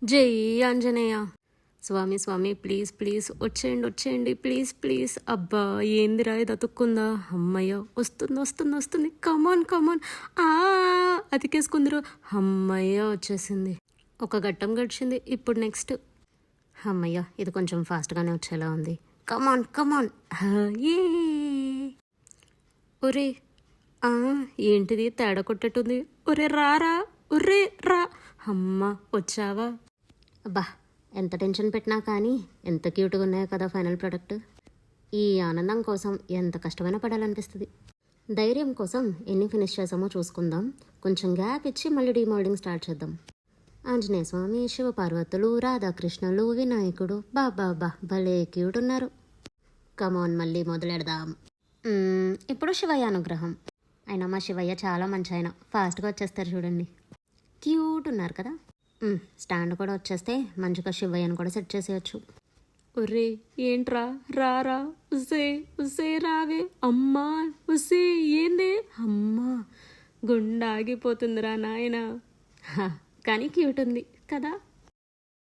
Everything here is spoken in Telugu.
జై ఆంజనేయ. స్వామి స్వామి ప్లీజ్ ప్లీజ్ వచ్చేయండి వచ్చేయండి ప్లీజ్ ప్లీజ్. అబ్బా ఏందిరా ఇది అతుక్కుందా? అమ్మయ్య వస్తుంది వస్తుంది వస్తుంది. కమాన్ కమాన్. అతికేసుకుందరు. అమ్మయ్య వచ్చేసింది. ఒక ఘట్టం గడిచింది. ఇప్పుడు నెక్స్ట్. అమ్మయ్య ఇది కొంచెం ఫాస్ట్గానే వచ్చేలా ఉంది. కమాన్ కమాన్. ఏ ఒరే ఏంటిది తేడా కొట్టేటుంది. ఒరే రారా ఒరే రా. అమ్మ వచ్చావా? అబ్బా ఎంత టెన్షన్ పెట్టినా కానీ ఎంత క్యూట్గా ఉన్నాయో కదా ఫైనల్ ప్రోడక్ట్. ఈ ఆనందం కోసం ఎంత కష్టమైనా పడాలనిపిస్తుంది. ధైర్యం కోసం ఎన్ని ఫినిష్ చేసామో చూసుకుందాం. కొంచెం గ్యాప్ ఇచ్చి మళ్ళీ డీమోల్డింగ్ స్టార్ట్ చేద్దాం. ఆంజనేయ స్వామి, శివపార్వతులు, రాధాకృష్ణులు, వినాయకుడు, బాబా భలే క్యూట్ ఉన్నారు. కమాన్ మళ్ళీ మొదలెడదాం. ఇప్పుడు శివయ్య అనుగ్రహం. అయినా మా శివయ్య చాలా మంచి ఆయన, ఫాస్ట్గా వచ్చేస్తారు చూడండి. క్యూట్ ఉన్నారు కదా. స్టాండ్ కూడా వచ్చేస్తే మంచిగా శివయ్యను కూడా సెట్ చేసేయచ్చు. ఒరే ఏంట్రా రారా ఉసే ఉసే రావే. అమ్మా ఉసే ఏందే. అమ్మా గుండె ఆగిపోతుందిరా నాయన. కానీ క్యూట్ ఉంది కదా.